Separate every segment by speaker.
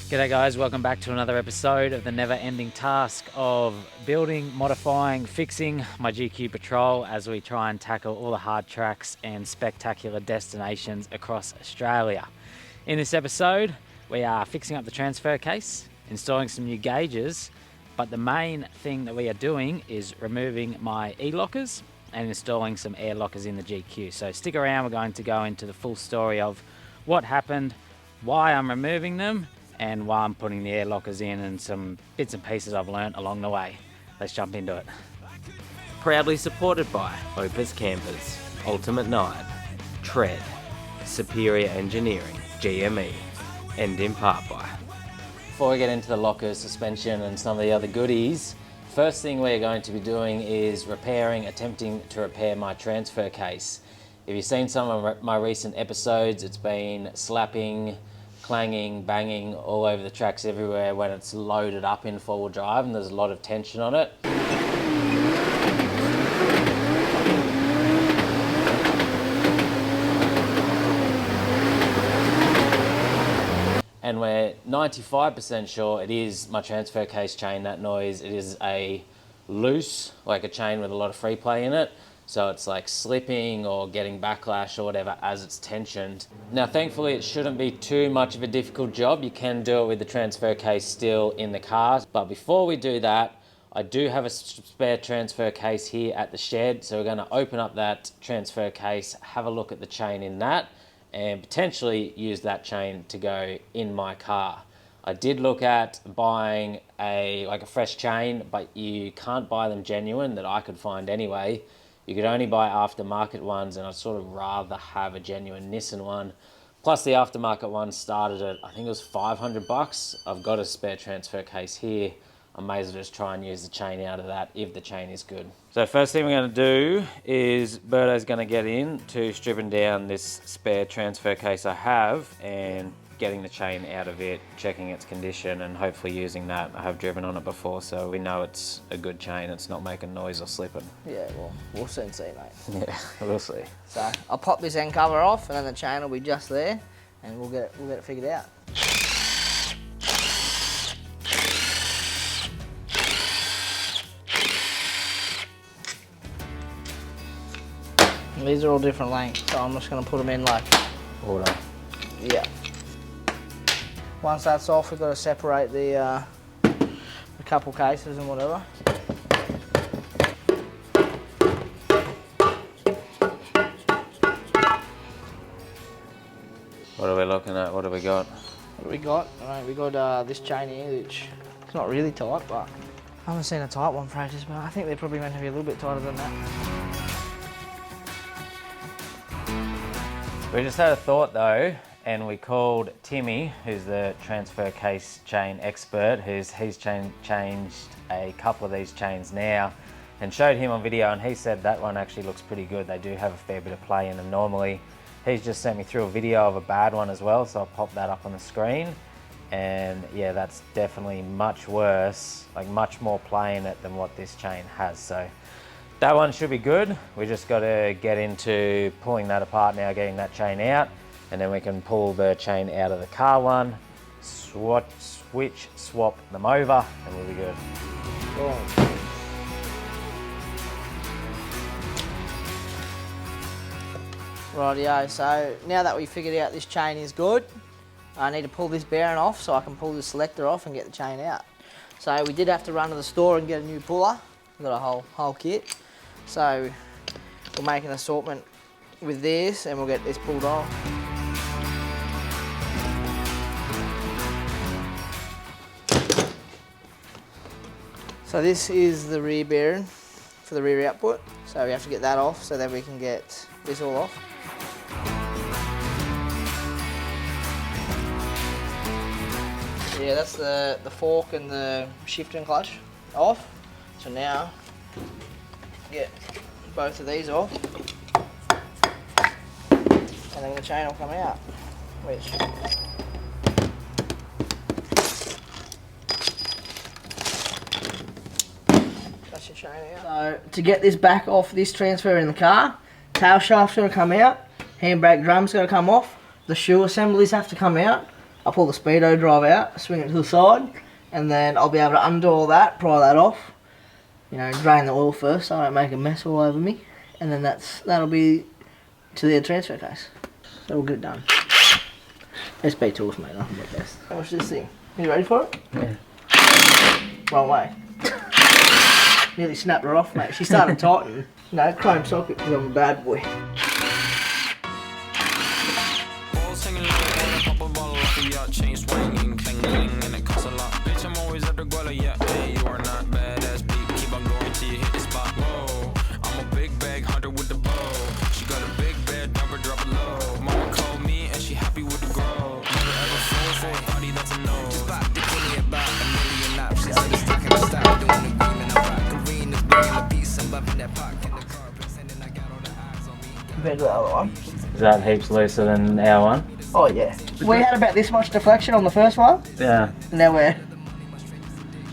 Speaker 1: G'day guys, welcome back to another episode of the never-ending task of building, modifying, fixing my GQ Patrol as we try and tackle all the hard tracks and spectacular destinations across Australia. In this episode, we are fixing up the transfer case, installing some new gauges, but the main thing that we are doing is removing my e-lockers and installing some air lockers in the GQ. So stick around, we're going to go into the full story of what happened, why I'm removing them, and why I'm putting the air lockers in and some bits and pieces I've learnt along the way. Let's jump into it.
Speaker 2: Proudly supported by Opus Campers, Ultimate Night, Tread, Superior Engineering, GME, and in part by.
Speaker 1: Before we get into the lockers, suspension and some of the other goodies, first thing we're going to be doing is attempting to repair my transfer case. If you've seen some of my recent episodes, it's been slapping, clanging, banging all over the tracks everywhere when it's loaded up in four-wheel drive and there's a lot of tension on it. And we're 95% sure it is my transfer case chain, that noise. It is a loose, like a chain with a lot of free play in it. So it's like slipping or getting backlash or whatever as it's tensioned. Now, thankfully, it shouldn't be too much of a difficult job. You can do it with the transfer case still in the car. But before we do that, I do have a spare transfer case here at the shed. So we're going to open up that transfer case, have a look at the chain in that, and potentially use that chain to go in my car. I did look at buying a fresh chain, but you can't buy them genuine that I could find anyway. You could only buy aftermarket ones, and I'd sort of rather have a genuine Nissan one. Plus the aftermarket one started at, I think it was 500 bucks. I've got a spare transfer case here. I may as well just try and use the chain out of that if the chain is good. So first thing we're going to do is Berto's going to get in to stripping down this spare transfer case I have and getting the chain out of it, checking its condition, and hopefully using that. I have driven on it before, so we know it's a good chain. It's not making noise or slipping.
Speaker 3: Yeah, well, we'll soon see, mate.
Speaker 1: Yeah, we'll see.
Speaker 3: So I'll pop this end cover off, and then the chain will be just there, and we'll get it figured out. And these are all different lengths, so I'm just going to put them in like
Speaker 1: Order.
Speaker 3: Yeah. Once that's off, we've got to separate the couple cases and whatever.
Speaker 1: What are we looking at? What have we got?
Speaker 3: What do we got? Alright, we got this chain here, which it's not really tight, but I haven't seen a tight one practice, but I think they're probably meant to be a little bit tighter than that.
Speaker 1: We just had a thought though, and we called Timmy, who's the transfer case chain expert, he's changed a couple of these chains now, and showed him on video, and he said that one actually looks pretty good. They do have a fair bit of play in them normally. He's just sent me through a video of a bad one as well, so I'll pop that up on the screen. And yeah, that's definitely much worse, like much more play in it than what this chain has. So that one should be good. We just got to get into pulling that apart now, getting that chain out, and then we can pull the chain out of the car one, swap them over, and we'll be good.
Speaker 3: Cool. Rightio, so now that we figured out this chain is good, I need to pull this bearing off so I can pull this selector off and get the chain out. So we did have to run to the store and get a new puller. We've got a whole kit. So we'll make an assortment with this and we'll get this pulled off. So this is the rear bearing for the rear output. So we have to get that off so then we can get this all off. Yeah, that's the fork and the shift and clutch off. So now, get both of these off, and then the chain will come out, which that's your chain out. So to get this back off this transfer in the car, tail shaft's got to come out, handbrake drum's got to come off, the shoe assemblies have to come out, I'll pull the speedo drive out, swing it to the side, and then I'll be able to undo all that, pry that off, you know, drain the oil first so I don't make a mess all over me, and then that'll be to the transfer case. So we'll get it done. SP tools, mate, nothing but best. Watch this thing. You ready for it?
Speaker 1: Yeah.
Speaker 3: Wrong way. Nearly snapped her off, mate. She started tightening. No, chrome socket because I'm a bad boy.
Speaker 4: Chain swinging, cling cling, and it costs a lot. Bitch, I'm always at the guala, yeah. Hey, you are not badass beat. Keep on going till you hit the spot. Whoa, I'm a big bag hunter with the bow. She got a big bed, number drop it low. Mama called me and she happy with the grow. Never ever fall for a party that's a no. Just pop the kitty about a million options. I'm just talking to style, doing the beam and I'm rock arenas, bringing the piece. I'm bumping that pocket in the car, pretending I got all the eyes on me.
Speaker 3: Compared to the other one.
Speaker 1: Is that heaps looser than our one?
Speaker 3: Oh yeah. We had about this much deflection on the first one.
Speaker 1: Yeah.
Speaker 3: And now we're...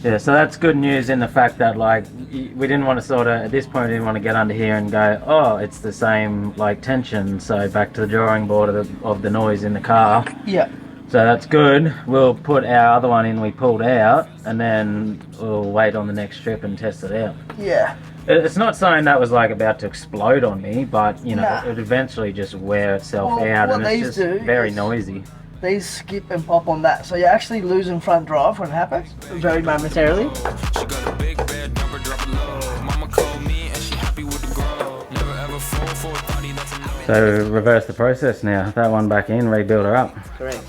Speaker 1: Yeah, so that's good news in the fact that, like, we didn't want to sort of, at this point, we didn't want to get under here and go, oh, it's the same, like, tension, so back to the drawing board of the noise in the car.
Speaker 3: Yeah.
Speaker 1: So that's good. We'll put our other one in we pulled out, and then we'll wait on the next trip and test it out.
Speaker 3: Yeah.
Speaker 1: It's not something that was, like, about to explode on me, but, you know,
Speaker 3: Nah.
Speaker 1: it would eventually just wear itself out,
Speaker 3: what
Speaker 1: and it's
Speaker 3: these
Speaker 1: just
Speaker 3: do
Speaker 1: very
Speaker 3: is-
Speaker 1: noisy.
Speaker 3: These skip and pop on that, so you're actually losing front drive when it happens, very momentarily.
Speaker 4: She got a big bed, number drop it low. Mama called me and she happy with the grow. Never ever fall for a party that's a no.
Speaker 1: So reverse the process now. That one back in, rebuild her up.
Speaker 3: Correct.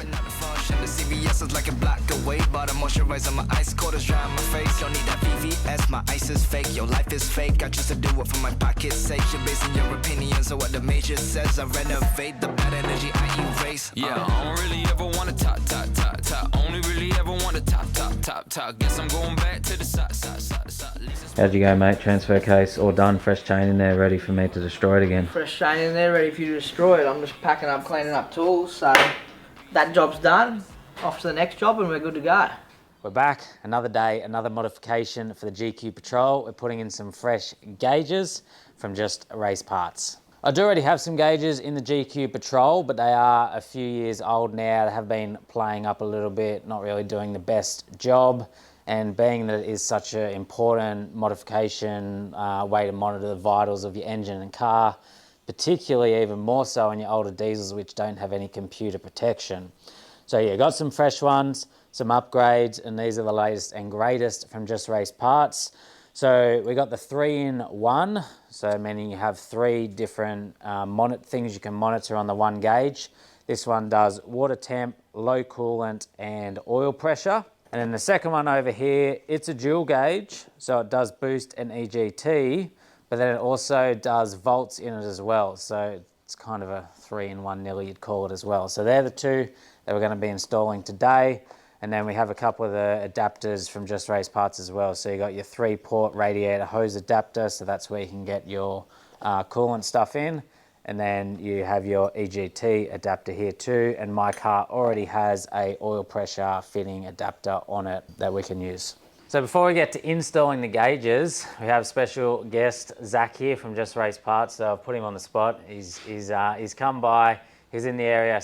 Speaker 4: The CVS is like a block away, but I moisturize on my ice cold is dry on my face. Don't need that VVS, my ice is fake. Your life is fake. I choose to do it for my pocket's sake. You're basing your opinions on what the major says. I renovate the bad energy I erase. Yeah, I don't really ever want to top. Only really ever want to top. Guess I'm going back to the side.
Speaker 1: How'd you go, mate? Transfer case all done, fresh chain in there, ready for me to destroy it again.
Speaker 3: Fresh chain in there, ready for you to destroy it. I'm just packing up, cleaning up tools, so that job's done. Off to the next job and we're good to go.
Speaker 1: We're back, another day, another modification for the GQ Patrol. We're putting in some fresh gauges from Just Race Parts. I do already have some gauges in the GQ Patrol, but they are a few years old now. They have been playing up a little bit, not really doing the best job. And being that it is such an important modification way to monitor the vitals of your engine and car, particularly even more so in your older diesels which don't have any computer protection. So yeah, got some fresh ones, some upgrades, and these are the latest and greatest from Just Race Parts. So we got the 3-in-1, so meaning you have 3 different things you can monitor on the one gauge. This one does water temp, low coolant, and oil pressure. And then the second one over here, it's a dual gauge, so it does boost and EGT, but then it also does volts in it as well. So it's kind of a 3-in-1 nearly you'd call it as well. So they're the 2 that we're going to be installing today. And then we have a couple of the adapters from Just Race Parts as well. So you got your 3-port radiator hose adapter, so that's where you can get your coolant stuff in. And then you have your EGT adapter here too. And my car already has a oil pressure fitting adapter on it that we can use. So before we get to installing the gauges, we have special guest Zach here from Just Race Parts. So I've put him on the spot. He's come by, he's in the area.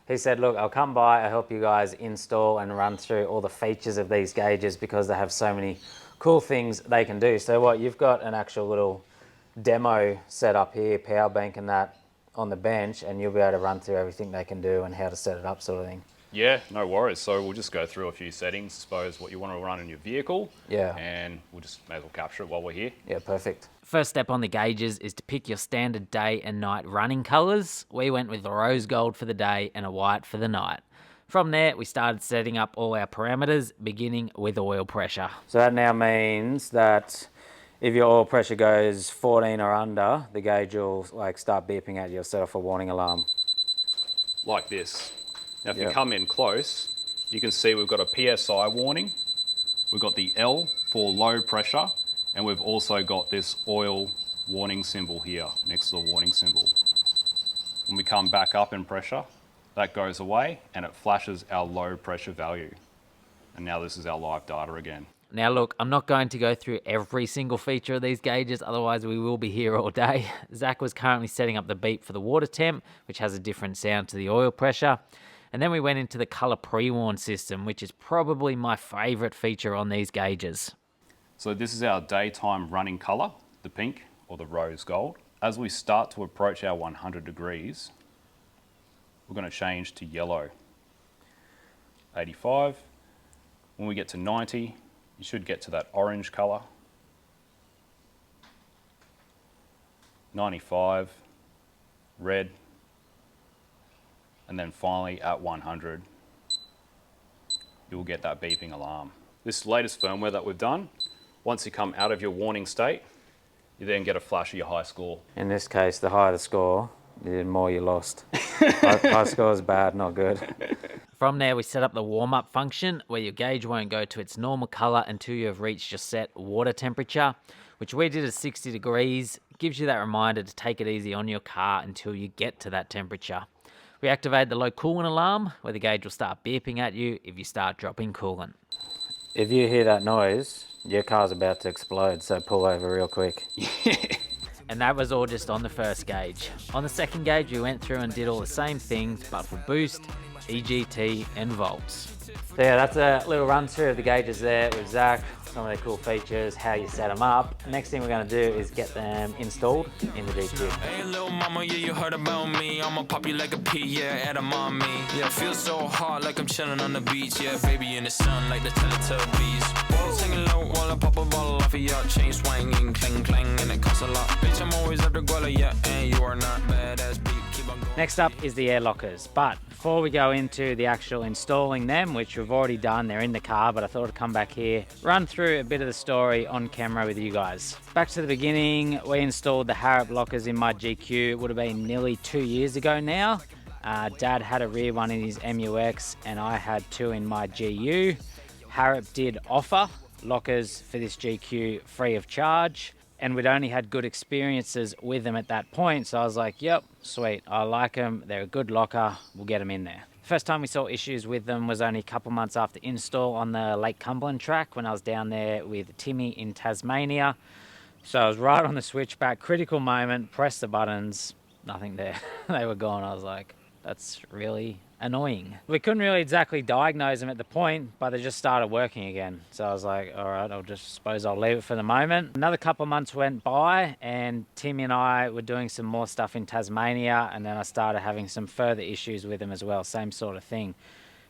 Speaker 1: He said, look, I'll come by, I'll help you guys install and run through all the features of these gauges because they have so many cool things they can do. So what, you've got an actual little demo set up here, power bank and that on the bench, and you'll be able to run through everything they can do and how to set it up sort of thing.
Speaker 5: Yeah, no worries. So we'll just go through a few settings, suppose what you want to run in your vehicle.
Speaker 1: Yeah.
Speaker 5: And we'll just may as well capture it while we're here.
Speaker 1: Yeah, perfect.
Speaker 2: First step on the gauges is to pick your standard day and night running colours. We went with a rose gold for the day and a white for the night. From there, we started setting up all our parameters, beginning with oil pressure.
Speaker 1: So that now means that if your oil pressure goes 14 or under, the gauge will like start beeping at you, set off a warning alarm.
Speaker 5: Like this. Now if you
Speaker 1: Yep.
Speaker 5: come in close, you can see we've got a PSI warning. We've got the L for low pressure, and we've also got this oil warning symbol here next to the warning symbol. When we come back up in pressure, that goes away and it flashes our low pressure value. And now this is our live data again.
Speaker 2: Now look, I'm not going to go through every single feature of these gauges, otherwise we will be here all day. Zach was currently setting up the beep for the water temp, which has a different sound to the oil pressure. And then we went into the color pre-warn system, which is probably my favorite feature on these gauges.
Speaker 5: So this is our daytime running color, the pink or the rose gold. As we start to approach our 100 degrees, we're going to change to yellow. 85. When we get to 90, you should get to that orange color. 95, red. And then finally at 100, you'll get that beeping alarm. This latest firmware that we've done, once you come out of your warning state, you then get a flash of your high score.
Speaker 2: In this case, the higher the score, the more you lost. High score is bad, not good. From there, we set up the warm-up function where your gauge won't go to its normal color until you have reached your set water temperature, which we did at 60 degrees. Gives you that reminder to take it easy on your car until you get to that temperature. We activate the low coolant alarm where the gauge will start beeping at you if you start dropping coolant. If you hear that noise, your car's about to explode, so pull over real quick. And that was all just on the first gauge. On the second gauge, we went through and did all the same things, but for boost, EGT, and volts. So yeah, that's a little run through of the gauges there with Zach, some of their cool features, how you set them up. Next thing we're going to do is get them installed in the GQ.
Speaker 4: Hey little mama, yeah, you heard about me. I'ma pop you like a pea, yeah, at a mommy. Yeah, feel so hot like I'm chilling on the beach. Yeah, baby in the sun like the Teletubbies. Balls hanging low while I pop a bottle off of your chain swinging, clang clang, and it costs a lot. Bitch, I'm always at the guala, yeah, and you are not badass beat. Keep on going.
Speaker 2: Next up is the air lockers, but before we go into the actual installing them, which we've already done, they're in the car, but I thought I'd come back here, run through a bit of the story on camera with you guys. Back to the beginning, we installed the Harrop lockers in my GQ. It would have been nearly 2 years ago now. Dad had a rear one in his MUX and I had two in my GU. Harrop did offer lockers for this GQ free of charge, and we'd only had good experiences with them at that point, so I was like, yep, sweet, I like them, they're a good locker, we'll get them in there. First time we saw issues with them was only a couple months after install on the Lake Cumberland track when I was down there with Timmy in Tasmania. So I was right on the switchback, critical moment, pressed the buttons, nothing there. They were gone. I was like, that's really annoying. We couldn't really exactly diagnose them at the point, but they just started working again. So I was like, all right, I'll leave it for the moment. Another couple of months went by and Timmy and I were doing some more stuff in Tasmania, and then I started having some further issues with them as well, same sort of thing.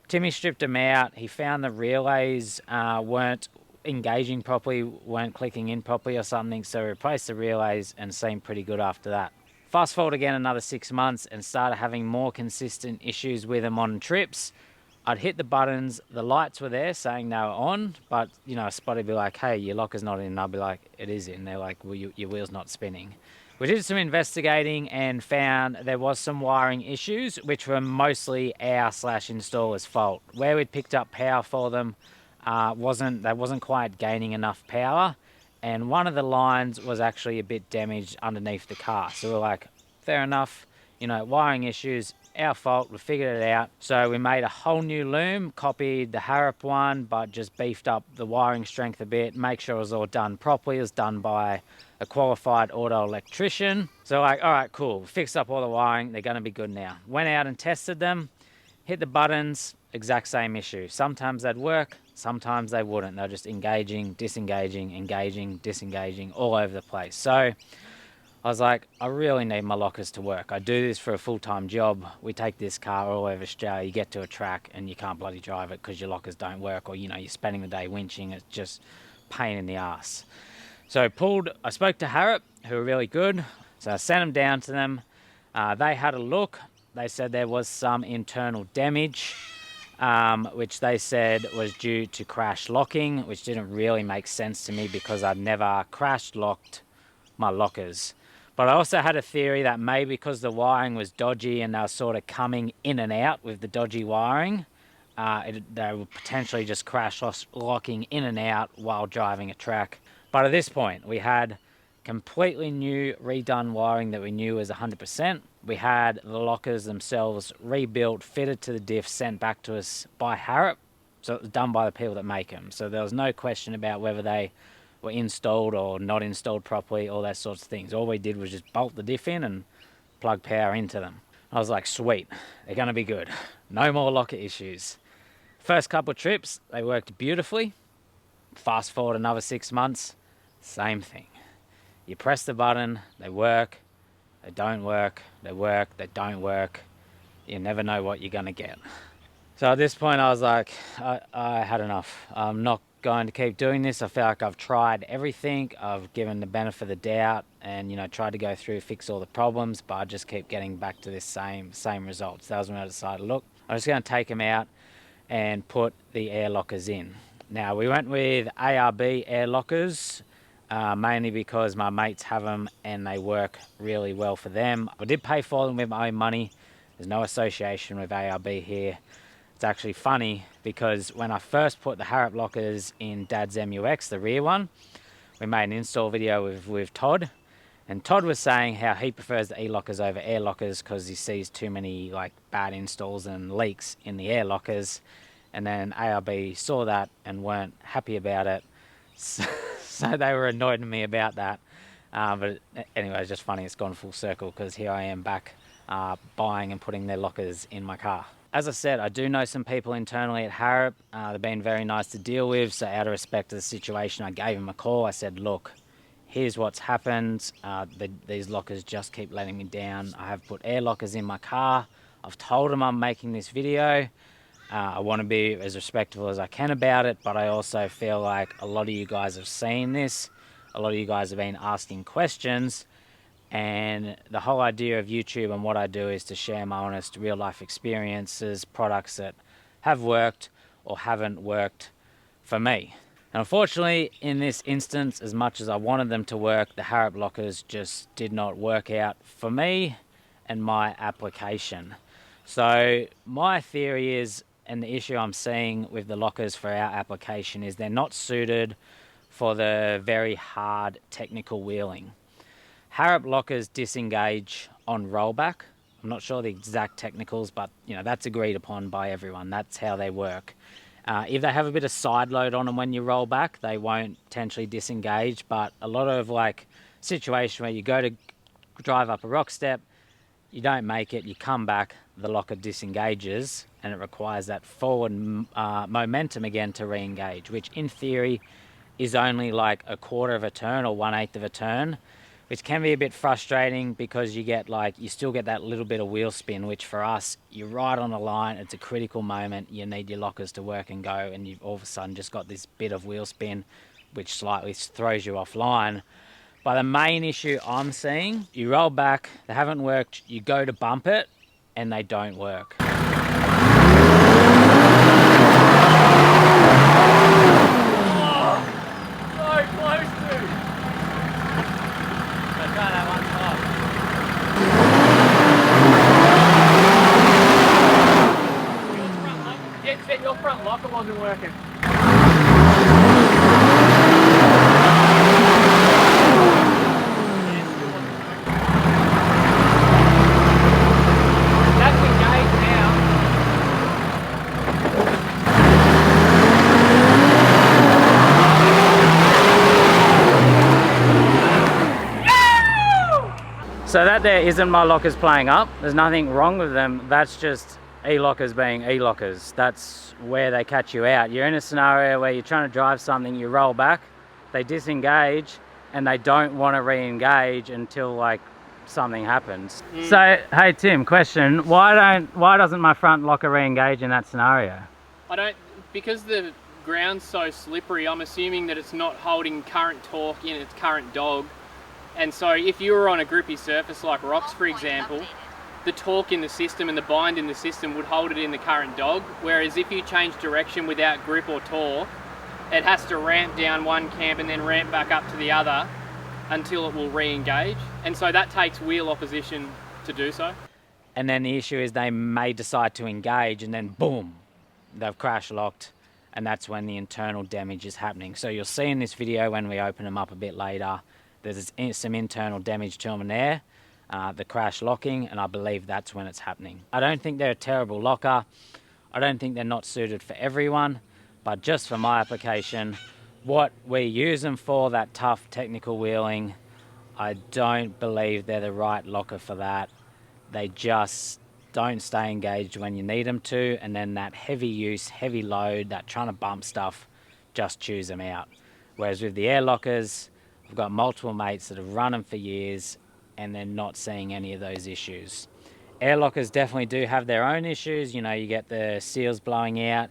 Speaker 2: Timmy stripped them out. He found the relays weren't engaging properly, weren't clicking in properly or something, so we replaced the relays and seemed pretty good after that. Fast forward again another 6 months and started having more consistent issues with them on trips. I'd hit the buttons, the lights were there saying they were on, but you know, a spot would be like, hey, your locker's not in, and I'd be like, it is in. They're like, well, your wheel's not spinning. We did some investigating and found there was some wiring issues, which were mostly our/installer's fault. Where we'd picked up power for them, they wasn't quite gaining enough power, and one of the lines was actually a bit damaged underneath the car. So we're like, fair enough, you know, wiring issues, our fault, we figured it out. So we made a whole new loom, copied the Harrop one, but just beefed up the wiring strength a bit, make sure it was all done properly. It was done by a qualified auto electrician. So like, all right, cool, we fixed up all the wiring, they're gonna be good now. Went out and tested them, hit the buttons, exact same issue. Sometimes they'd work, sometimes they wouldn't. They're just engaging, disengaging, engaging, disengaging, all over the place. So I was like, I really need my lockers to work. I do this for a full-time job. We take this car all over Australia, you get to a track and you can't bloody drive it because your lockers don't work, or you know, you're spending the day winching. It's just pain in the ass. So I spoke to Harrop, who were really good. So I sent them down to them. They had a look. They said there was some internal damage, which they said was due to crash locking, which didn't really make sense to me because I'd never crash locked my lockers. But I also had a theory that maybe because the wiring was dodgy and they were sort of coming in and out with the dodgy wiring, they were potentially just crash locking in and out while driving a track. But at this point, we had completely new redone wiring that we knew was 100%. We had the lockers themselves rebuilt, fitted to the diff, sent back to us by Harrop. So it was done by the people that make them. So there was no question about whether they were installed or not installed properly, all that sorts of things. All we did was just bolt the diff in and plug power into them. I was like, sweet, they're gonna be good. No more locker issues. First couple of trips, they worked beautifully. Fast forward another 6 months, same thing. You press the button, they work, they don't work, they work, they don't work. You never know what you're gonna get. So at this point I was like, I had enough. I'm not going to keep doing this. I feel like I've tried everything. I've given the benefit of the doubt and, you know, tried to go through, fix all the problems, but I just keep getting back to this same results. That was when I decided, look, I'm just gonna take them out and put the air lockers in. Now we went with ARB air lockers, mainly because my mates have them and they work really well for them. I did pay for them with my own money. There's no association with ARB here. It's actually funny because when I first put the Harrop lockers in Dad's MUX, the rear one, we made an install video with Todd, and Todd was saying how he prefers the E-lockers over air lockers because he sees too many like bad installs and leaks in the air lockers. And then ARB saw that and weren't happy about it, so they were annoyed at me about that. But anyway, it's just funny, it's gone full circle because here I am back buying and putting their lockers in my car. As I said, I do know some people internally at Harrop. They've been very nice to deal with, so out of respect to the situation, I gave them a call. I said, look, here's what's happened. These lockers just keep letting me down. I have put air lockers in my car. I've told them I'm making this video. I want to be as respectful as I can about it, but I also feel like a lot of you guys have seen this. A lot of you guys have been asking questions. And the whole idea of YouTube and what I do is to share my honest real life experiences, products that have worked or haven't worked for me. And unfortunately, in this instance, as much as I wanted them to work, the Harrop lockers just did not work out for me and my application. So my theory is, and the issue I'm seeing with the lockers for our application is they're not suited for the very hard technical wheeling. Harrop lockers disengage on rollback. I'm not sure the exact technicals, but you know that's agreed upon by everyone. That's how they work. If they have a bit of side load on them when you roll back, they won't potentially disengage. But a lot of like situation where you go to drive up a rock step, you don't make it, you come back, the locker disengages, and it requires that forward momentum again to re-engage, which in theory is only like a quarter of a turn or 1/8 of a turn, which can be a bit frustrating because you still get that little bit of wheel spin, which for us, you're right on the line, it's a critical moment, you need your lockers to work and go, and you've all of a sudden just got this bit of wheel spin, which slightly throws you offline. But the main issue I'm seeing, you roll back, they haven't worked, you go to bump it, and they don't work.
Speaker 1: Your front locker wasn't working. That's engaged now.
Speaker 2: So that there isn't my lockers playing up. There's nothing wrong with them. That's just E-lockers being E-lockers. That's where they catch you out. You're in a scenario where you're trying to drive something, you roll back, they disengage, and they don't want to re-engage until like something happens. So, hey Tim, question: why doesn't my front locker re-engage in that scenario?
Speaker 6: Because the ground's so slippery, I'm assuming that it's not holding current torque in its current dog. And so if you were on a grippy surface like rocks, for example, the torque in the system and the bind in the system would hold it in the current dog, whereas if you change direction without grip or torque, it has to ramp down one camp and then ramp back up to the other until it will re-engage. And so that takes wheel opposition to do so.
Speaker 2: And then the issue is they may decide to engage and then boom, they've crash locked, and that's when the internal damage is happening. So you'll see in this video when we open them up a bit later, there's some internal damage to them there. The crash locking, and I believe that's when it's happening. I don't think they're a terrible locker. I don't think they're not suited for everyone, but just for my application, what we use them for, that tough technical wheeling, I don't believe they're the right locker for that. They just don't stay engaged when you need them to, and then that heavy use, heavy load, that trying to bump stuff, just chews them out. Whereas with the air lockers, I've got multiple mates that have run them for years and they're not seeing any of those issues. Air lockers definitely do have their own issues. You know, you get the seals blowing out,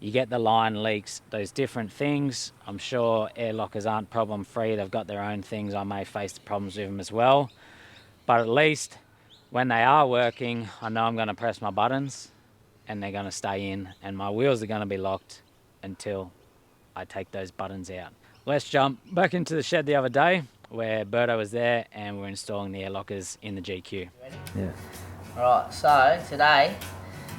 Speaker 2: you get the line leaks, those different things. I'm sure air lockers aren't problem free. They've got their own things. I may face the problems with them as well. But at least when they are working, I know I'm going to press my buttons and they're going to stay in, and my wheels are going to be locked until I take those buttons out. Let's jump back into the shed the other day where Berto was there and we're installing the air lockers in the GQ.
Speaker 3: Yeah. Right, so today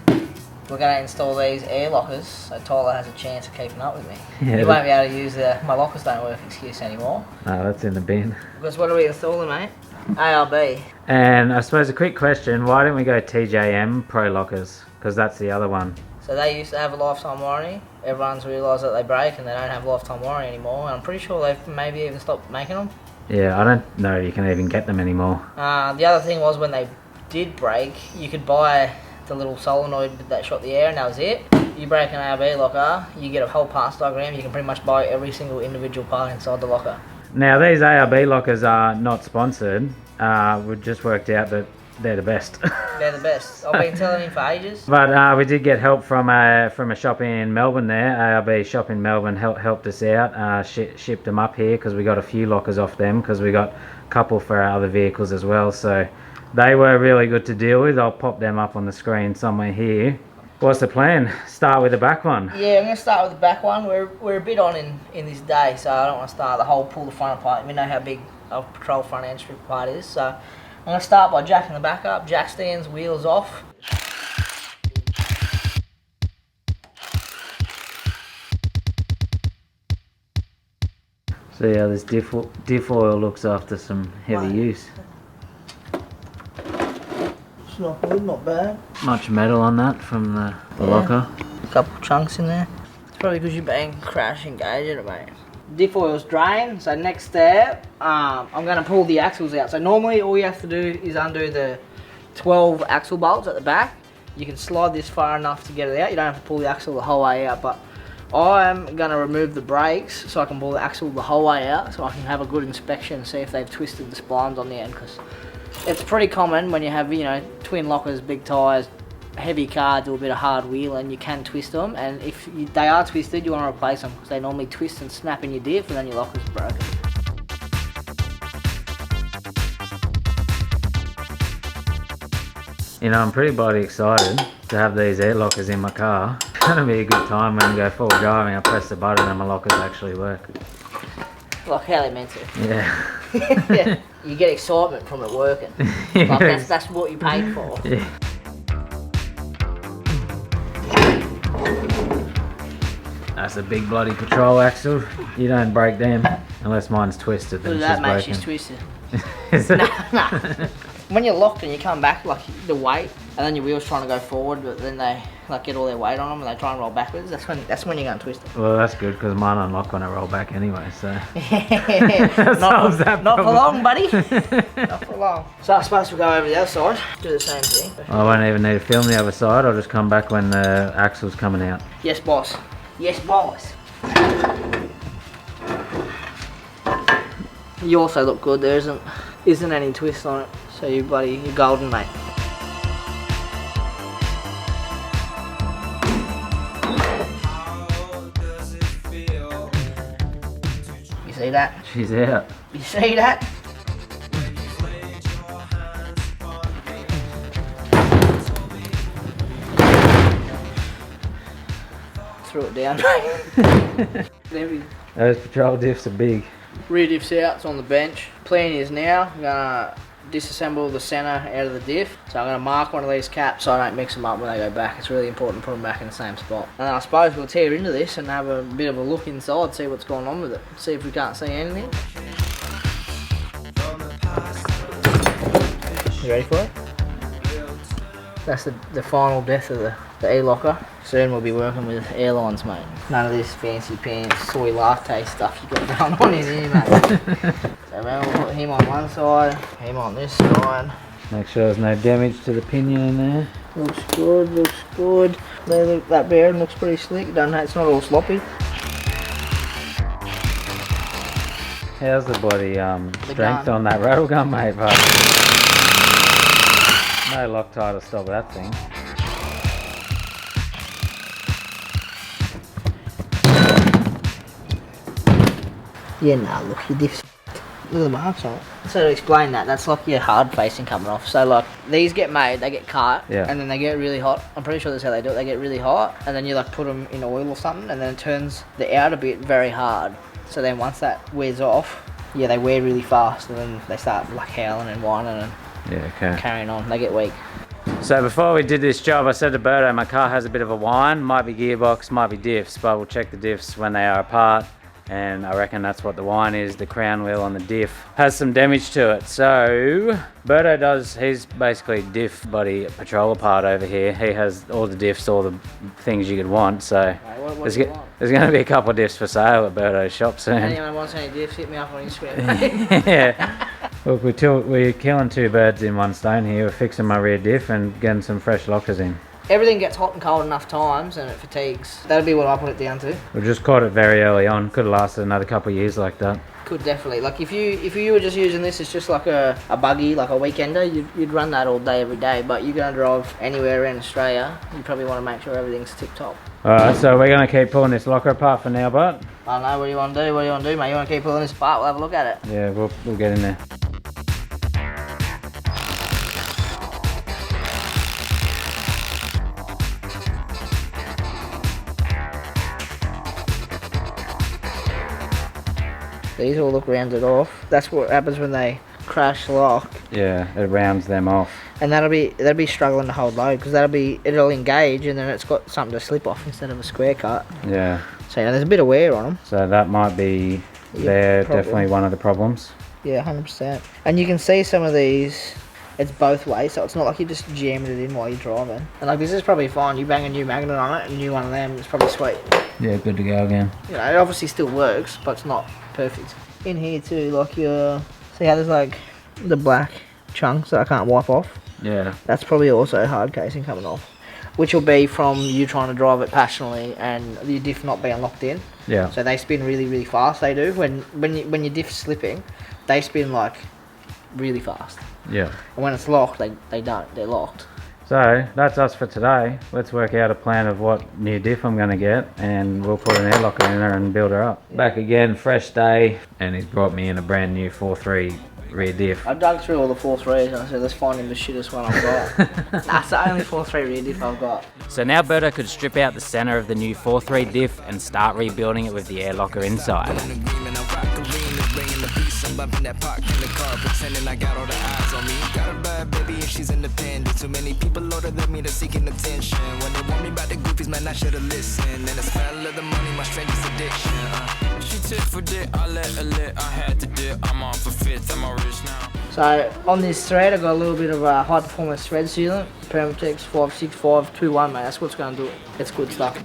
Speaker 3: we're going to install these air lockers so Tyler has a chance of keeping up with me.
Speaker 2: Yeah,
Speaker 3: he won't be able to use the "my lockers don't work" excuse anymore.
Speaker 2: Oh, that's in the bin.
Speaker 3: Because what are we installing, mate? ARB.
Speaker 2: And I suppose a quick question, why didn't we go TJM Pro Lockers? Because that's the other one.
Speaker 3: So they used to have a lifetime warranty. Everyone's realised that they break and they don't have lifetime warranty anymore. And I'm pretty sure they've maybe even stopped making them.
Speaker 2: Yeah, I don't know if you can even get them anymore.
Speaker 3: The other thing was when they did break, you could buy the little solenoid that shot the air and that was it. You break an ARB locker, you get a whole parts diagram, you can pretty much buy every single individual part inside the locker.
Speaker 2: Now these ARB lockers are not sponsored. We just worked out that they're the best.
Speaker 3: They're the best. I've been telling him for ages.
Speaker 2: But we did get help from a shop in Melbourne there. ARB shop in Melbourne helped us out, shipped them up here because we got a few lockers off them because we got a couple for our other vehicles as well. So they were really good to deal with. I'll pop them up on the screen somewhere here. What's the plan? Start with the back one?
Speaker 3: Yeah, I'm going to start with the back one. We're a bit on in this day, so I don't want to start the whole pull the front apart. We know how big a patrol front end strip part is, so I'm going to start by jacking the back up, jack stands, wheels off.
Speaker 2: See how this diff oil looks after some heavy use.
Speaker 3: It's not good, not bad.
Speaker 2: Much metal on that from the locker.
Speaker 3: A couple chunks in there. It's probably because you've been crash engaging it, mate. Diff oil's drained, so next step, I'm going to pull the axles out. So normally all you have to do is undo the 12 axle bolts at the back. You can slide this far enough to get it out. You don't have to pull the axle the whole way out, but I'm going to remove the brakes so I can pull the axle the whole way out so I can have a good inspection and see if they've twisted the splines on the end, because it's pretty common when you have, you know, twin lockers, big tyres, heavy car, do a bit of hard wheeling, you can twist them, and if they are twisted, you want to replace them because they normally twist and snap in your diff and then your locker's broken.
Speaker 2: You know, I'm pretty bloody excited to have these air lockers in my car. It's going to be a good time when I go full driving. I press the button and my lockers actually work.
Speaker 3: Like how they meant to.
Speaker 2: Yeah.
Speaker 3: Yeah. You get excitement from it working. Like that's what you paid for.
Speaker 2: Yeah. That's a big bloody patrol axle. You don't break them unless mine's twisted.
Speaker 3: Look
Speaker 2: Then
Speaker 3: at that,
Speaker 2: it's
Speaker 3: mate,
Speaker 2: just broken.
Speaker 3: she's twisted. Nah. When you're locked and you come back, like the weight, and then your wheels trying to go forward, but then they like get all their weight on them and they try and roll backwards. That's when you're going to twist it.
Speaker 2: Well, that's good because mine unlock when I roll back anyway. So
Speaker 3: not for long, buddy. Not for long. So I suppose we'll go over the other side, do the same thing.
Speaker 2: I won't even need to film the other side. I'll just come back when the axle's coming out.
Speaker 3: Yes, boss. Yes, boss. You also look good. There isn't any twist on it. So you're golden, mate. You see that?
Speaker 2: She's out.
Speaker 3: You see that? Threw it down, mate.
Speaker 2: Those patrol diffs are big.
Speaker 3: Rear diff's out, it's on the bench. Plan is now, I'm gonna disassemble the centre out of the diff. So I'm gonna mark one of these caps so I don't mix them up when they go back. It's really important to put them back in the same spot. And then I suppose we'll tear into this and have a bit of a look inside, see what's going on with it. See if we can't see anything. You ready for it? That's the final death of the E-locker. Soon we'll be working with airlines, mate. None of this fancy pants, soy latte stuff you got going on in here, mate. So man, we'll put him on one side, him on this side.
Speaker 2: Make sure there's no damage to the pinion in there.
Speaker 3: Looks good, looks good. That bearing looks pretty slick. It's not all sloppy.
Speaker 2: How's the bloody strength
Speaker 3: gun.
Speaker 2: on that rattle gun, mate? But no Loctite to stop that thing.
Speaker 3: Yeah, nah, look, your diff's look at the marks on it. So to explain that, that's like your hard facing coming off. So like, these get made, they get cut,
Speaker 2: Yeah.
Speaker 3: and then they get really hot. I'm pretty sure that's how they do it. They get really hot, and then you like put them in oil or something, and then it turns the outer bit very hard. So then once that wears off, yeah, they wear really fast, and then they start like howling and whining and
Speaker 2: Yeah, okay.
Speaker 3: carrying on. They get weak.
Speaker 2: So before we did this job, I said to Berto, my car has a bit of a whine. Might be gearbox, might be diffs, but we'll check the diffs when they are apart. And I reckon that's what the whine is. The crown wheel on the diff has some damage to it. So Berto he's basically diff body patroller part over here. He has all the diffs, all the things you could want. So
Speaker 3: What do you want?
Speaker 2: there's going to be a couple of diffs for sale at Berto's shop soon.
Speaker 3: Anyone wants any diffs, hit me up on Instagram.
Speaker 2: Yeah. Look, we're killing two birds in one stone here. We're fixing my rear diff and getting some fresh lockers in.
Speaker 3: Everything gets hot and cold enough times and it fatigues. That'll be what I put it down to.
Speaker 2: We just caught it very early on. Could have lasted another couple of years like that.
Speaker 3: Could definitely. Like if you were just using this as just like a buggy, like a weekender, you'd run that all day every day. But you're gonna drive anywhere around Australia, you probably want to make sure everything's tip top.
Speaker 2: Alright, so we're going to keep pulling this locker apart for now, but
Speaker 3: I don't know, what do you want to do? What do you want to do, mate? You want to keep pulling this apart? We'll have a look at it.
Speaker 2: yeah, we'll get in there.
Speaker 3: These all look rounded off. That's what happens when they crash lock,
Speaker 2: Yeah, it rounds them off.
Speaker 3: and they'll be struggling to hold load because it'll engage and then it's got something to slip off instead of a square cut.
Speaker 2: Yeah,
Speaker 3: So yeah, there's a bit of wear on them.
Speaker 2: so that might be definitely one of the problems.
Speaker 3: Yeah, 100%. And you can see some of these, it's both ways, so it's not like you're just jamming it in while you're driving. And like this is probably fine, you bang a new magnet on it, a new one of them, it's probably sweet.
Speaker 2: Yeah, good to go again.
Speaker 3: You know, it obviously still works, but it's not perfect. In here too, like see how there's like the black chunks that I can't wipe off?
Speaker 2: Yeah,
Speaker 3: That's probably also hard casing coming off. Which will be from you trying to drive it passionately and your diff not being locked in.
Speaker 2: yeah.
Speaker 3: So they spin really, really fast, they do. When your diff's slipping, they spin like really fast.
Speaker 2: Yeah.
Speaker 3: And when it's locked, they don't. They're locked.
Speaker 2: So that's us for today. Let's work out a plan of what new diff I'm going to get, and we'll put an air locker in her and build her up. Back again, fresh day, and he's brought me in a brand new 4.3 rear diff.
Speaker 3: I dug through all the 4.3s and I said, let's find him the shittest one I've got. That's the only 4.3 rear diff I've got.
Speaker 2: So now Berto could strip out the centre of the new 4.3 diff and start rebuilding it with the air locker inside.
Speaker 4: I'm bumping that park in the car, pretending I got all the eyes on me. Got a bad baby and she's independent. Too many people older than me, they're seeking attention. When they want me about the goofies, man, I should've listened. And it's fell of the money, my strangest addiction. She tit for dick, I let her lit, I had to dip. I'm on for fifth, I'm all rich now.
Speaker 3: So on this thread, I've got a little bit of a high performance thread sealant. Permatex 56521, mate. That's what's going to do it. It's good stuff.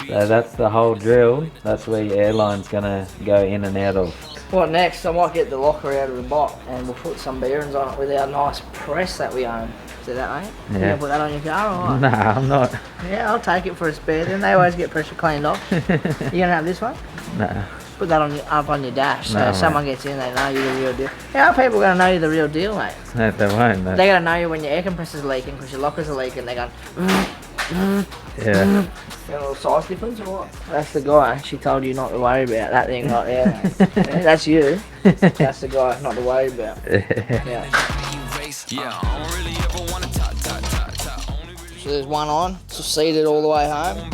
Speaker 2: So that's the whole drill. That's where your airline's gonna go in and out of.
Speaker 3: What next? I might get the locker out of the bot and we'll put some bearings on it with our nice press that we own. See that, mate?
Speaker 2: Yeah.
Speaker 3: You gonna put that on your car or what?
Speaker 2: Nah, I'm not.
Speaker 3: Yeah, I'll take it for a spare. Then they always get pressure cleaned off. You gonna have this one?
Speaker 2: Nah.
Speaker 3: Put that up on your dash so
Speaker 2: No,
Speaker 3: if someone gets in, they know you're the real deal. How are people gonna know you're the real deal, mate?
Speaker 2: No, they won't. No.
Speaker 3: They're gonna know you when your air compressor's leaking because your lockers are leaking. They're going,
Speaker 2: Yeah.
Speaker 3: you got a little size difference or what? That's the guy. She told you not to worry about that thing right there. Mate. Yeah, that's you. That's the guy not to worry about. Yeah. So there's one on, it's seated all the way home.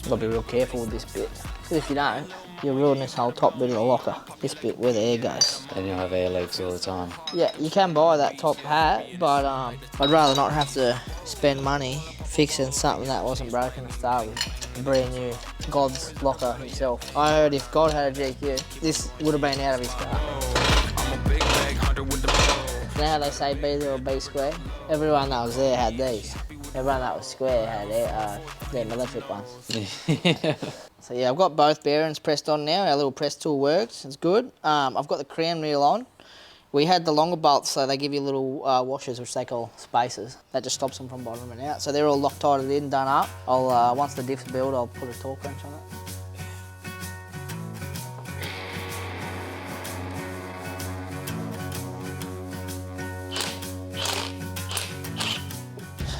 Speaker 3: Gotta be real careful with this bit. Because if you don't, you'll ruin this whole top bit of the locker. This bit where the air goes.
Speaker 2: And you'll have air leaks all the time.
Speaker 3: Yeah, you can buy that top hat, but I'd rather not have to spend money fixing something that wasn't broken to start with. Brand new. God's locker himself. I heard if God had a GQ, this would have been out of his car. Now they say be there or be square. Everyone that was there had these. Everyone that was square had them electric ones. So yeah, I've got both bearings pressed on now. Our little press tool works. It's good. I've got the crown wheel on, We had the longer bolts, so they give you little washers, which they call spacers. That just stops them from bottoming out. So they're all Loctited in, done up. I'll once the diff's built, I'll put a torque wrench on it.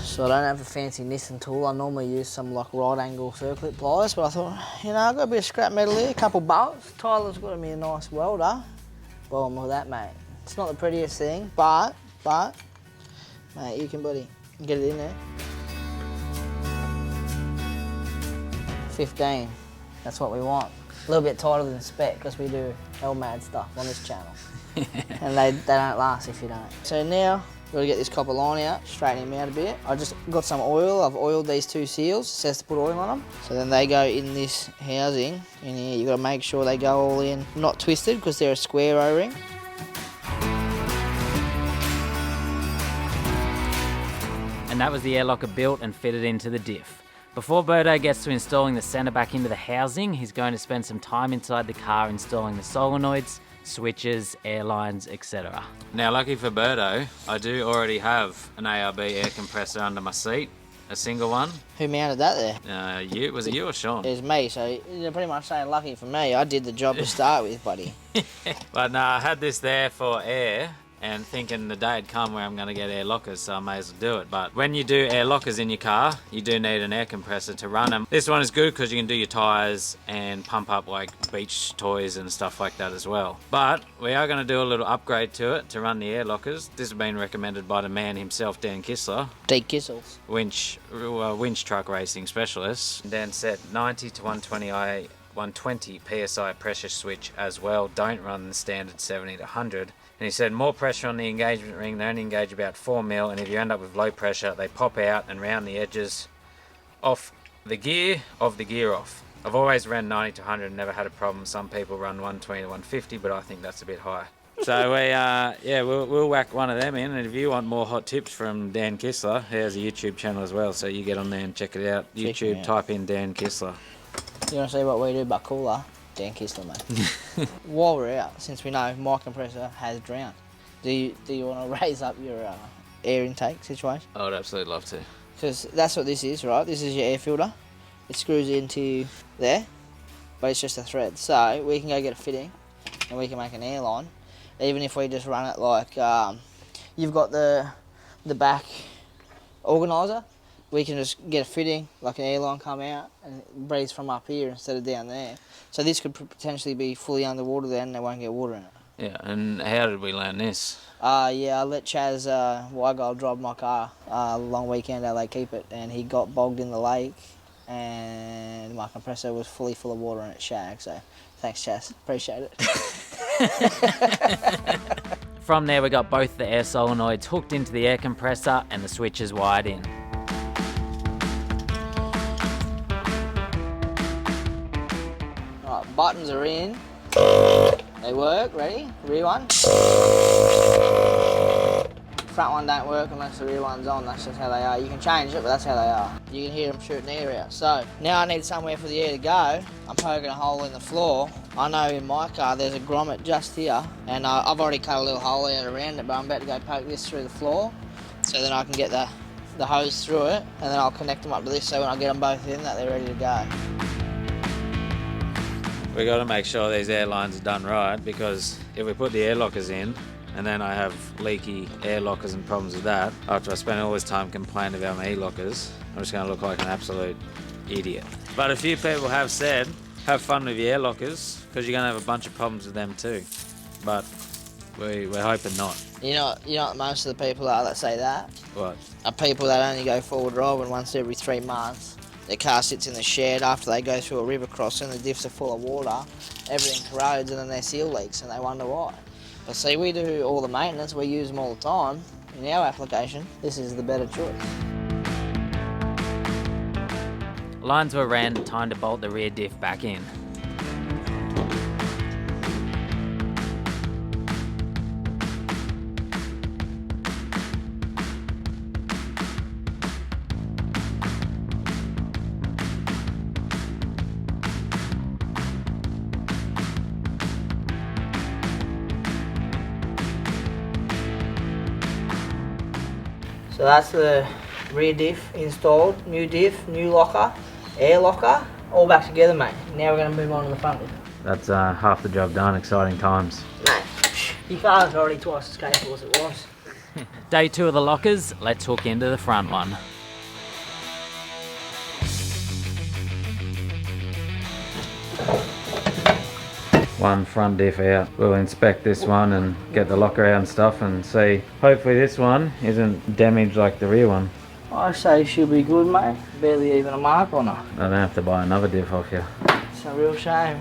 Speaker 3: So I don't have a fancy Nissan tool. I normally use some like right angle circlip pliers, but I thought, you know, I've got a bit of scrap metal here, a couple bolts. Tyler's got me a nice welder. Well, I'm with that, mate. It's not the prettiest thing, but, mate, you can get it in there. 15, that's what we want. A little bit tighter than spec, because we do hell mad stuff on this channel. And they don't last if you don't. So now, got to get this copper line out, straighten him out a bit. I just got some oil, I've oiled these two seals, it says to put oil on them. So then they go in this housing in here. You got to make sure they go all in, not twisted because they're a square O-ring.
Speaker 2: And that was the air locker built and fitted into the diff. Before Birdo gets to installing the centre back into the housing, he's going to spend some time inside the car installing the solenoids, switches, air lines, etc. Now, lucky for Birdo, I do already have an ARB air compressor under my seat, a single one.
Speaker 3: Who mounted that there?
Speaker 2: Was it you or Sean?
Speaker 3: It was me, so you're pretty much saying lucky for me. I did the job to start with, buddy.
Speaker 2: But no, I had this there for air, and thinking the day had come where I'm going to get air lockers, so I may as well do it. But when you do air lockers in your car, you do need an air compressor to run them. This one is good because you can do your tyres and pump up like beach toys and stuff like that as well. But we are going to do a little upgrade to it to run the air lockers. This has been recommended by the man himself, Dan Kissler.
Speaker 3: D Kissels.
Speaker 2: Winch truck racing specialist. Dan said 90 to 120 PSI pressure switch as well. Don't run the standard 70 to 100. And he said more pressure on the engagement ring, they only engage about 4 mil, and if you end up with low pressure, they pop out and round the edges off the gear off. I've always ran 90 to 100 and never had a problem. Some people run 120 to 150, but I think that's a bit high. So we'll whack one of them in, and if you want more hot tips from Dan Kissler, he has a YouTube channel as well, so you get on there and check it out. YouTube, type in Dan Kissler.
Speaker 3: You want to see what we do but cooler? Dan Kissler, mate. While we're out, since we know my compressor has drowned, do you want to raise up your air intake situation?
Speaker 2: I would absolutely love to.
Speaker 3: Because that's what this is, right? This is your air filter. It screws into there, but it's just a thread. So we can go get a fitting, and we can make an air line. Even if we just run it like you've got the back organiser, we can just get a fitting, like an airline come out and it breathes from up here instead of down there. So this could potentially be fully underwater then and they won't get water in it.
Speaker 2: Yeah, and how did we learn this?
Speaker 3: I let Chaz Weigel drive my car long weekend out Lake Keep It, and he got bogged in the lake and my compressor was fully full of water and it shagged. So thanks, Chaz. Appreciate it.
Speaker 2: From there, we got both the air solenoids hooked into the air compressor and the switches wired in.
Speaker 3: Right, buttons are in. They work. Ready? Rear one. Front one don't work unless the rear one's on. That's just how they are. You can change it, but that's how they are. You can hear them shooting air out. So now I need somewhere for the air to go. I'm poking a hole in the floor. I know in my car there's a grommet just here, and I've already cut a little hole out around it, but I'm about to go poke this through the floor, so then I can get the hose through it, and then I'll connect them up to this, so when I get them both in, that they're ready to go.
Speaker 2: We got to make sure these air lines are done right, because if we put the air lockers in and then I have leaky air lockers and problems with that, after I spend all this time complaining about my e-lockers, I'm just going to look like an absolute idiot. But a few people have said, have fun with your air lockers, because you're going to have a bunch of problems with them too. But we're hoping not.
Speaker 3: You know what most of the people are that say that?
Speaker 2: What?
Speaker 3: Are people that only go forward driving once every 3 months. Their car sits in the shed after they go through a river crossing, the diffs are full of water, everything corrodes, and then their seal leaks, and they wonder why. But see, we do all the maintenance, we use them all the time. In our application, this is the better choice.
Speaker 2: Lines were ran, time to bolt the rear diff back in.
Speaker 3: So that's the rear diff installed, new diff, new locker, air locker, all back together, mate. Now we're going to move on to the front diff.
Speaker 2: That's half the job done. Exciting times.
Speaker 3: Mate, your car's already twice as capable as it was.
Speaker 2: Day 2 of the lockers. Let's hook into the front one. One front diff out. We'll inspect this one and get the locker out and stuff and see. Hopefully this one isn't damaged like the rear one.
Speaker 3: I say she'll be good, mate. Barely even a mark on her.
Speaker 2: I don't have to buy another diff off you.
Speaker 3: It's a real shame.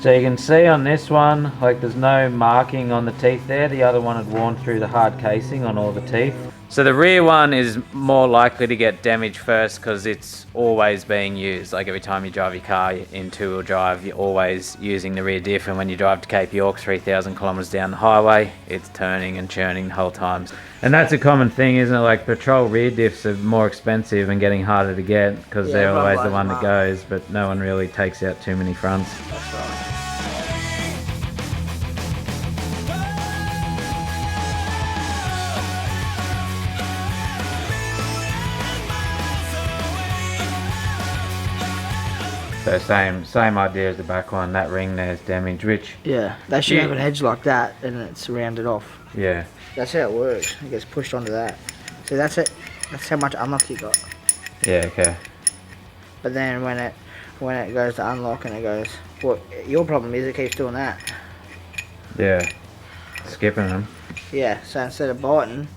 Speaker 2: So you can see on this one, like there's no marking on the teeth there. The other one had worn through the hard casing on all the teeth. So the rear one is more likely to get damaged first because it's always being used. Like every time you drive your car in two-wheel drive, you're always using the rear diff, and when you drive to Cape York 3,000 kilometres down the highway, it's turning and churning the whole time. And that's a common thing, isn't it? Like petrol rear diffs are more expensive and getting harder to get because they're always the one that goes, but no one really takes out too many fronts.
Speaker 3: That's right.
Speaker 2: So same idea as the back one. That ring there's damaged, which
Speaker 3: Yeah, they should have an edge like that and it's rounded off.
Speaker 2: yeah.
Speaker 3: That's how it works. It gets pushed onto that. So that's it. That's how much unlock you got.
Speaker 2: Yeah, okay.
Speaker 3: But then when it goes to unlock and it goes, well, your problem is it keeps doing that.
Speaker 2: Yeah. Skipping them.
Speaker 3: Yeah, so instead of biting,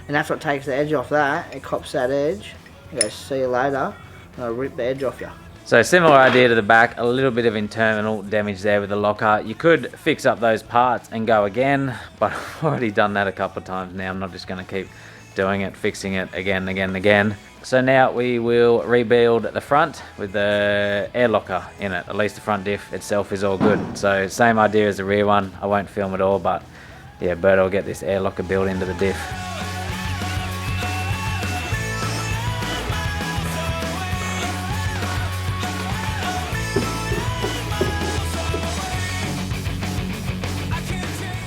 Speaker 3: and that's what takes the edge off that, it cops that edge, it goes, see you later, and it'll rip the edge off you.
Speaker 2: So similar idea to the back, a little bit of internal damage there with the locker. You could fix up those parts and go again, but I've already done that a couple of times now. I'm not just going to keep doing it, fixing it again and again and again. So now we will rebuild the front with the air locker in it. At least the front diff itself is all good. So same idea as the rear one. I won't film it all, but yeah, Bert will get this air locker built into the diff.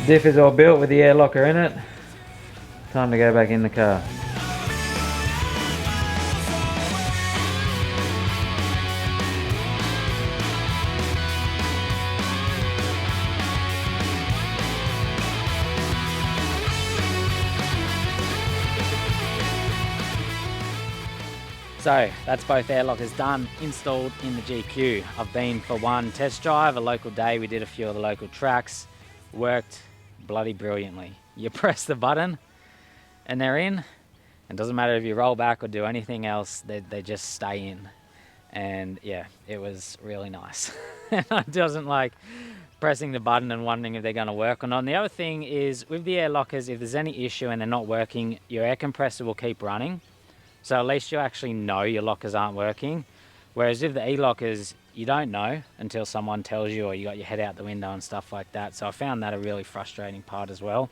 Speaker 2: Diff is all built with the air locker in it. Time to go back in the car. So that's both air lockers done, installed in the GQ. I've been for one test drive, a local day. We did a few of the local tracks. Worked bloody brilliantly. You press the button and they're in. It doesn't matter if you roll back or do anything else, they just stay in. And yeah, it was really nice. It doesn't like pressing the button and wondering if they're going to work or not. And the other thing is with the air lockers, if there's any issue and they're not working, your air compressor will keep running. So at least you actually know your lockers aren't working. Whereas with the e-lockers, you don't know until someone tells you or you got your head out the window and stuff like that. So I found that a really frustrating part as well.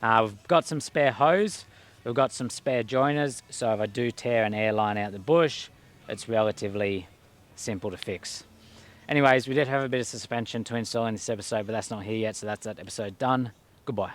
Speaker 2: We've got some spare hose. We've got some spare joiners. So if I do tear an air line out the bush, it's relatively simple to fix. Anyways, we did have a bit of suspension to install in this episode, but that's not here yet. So that's that episode done. Goodbye.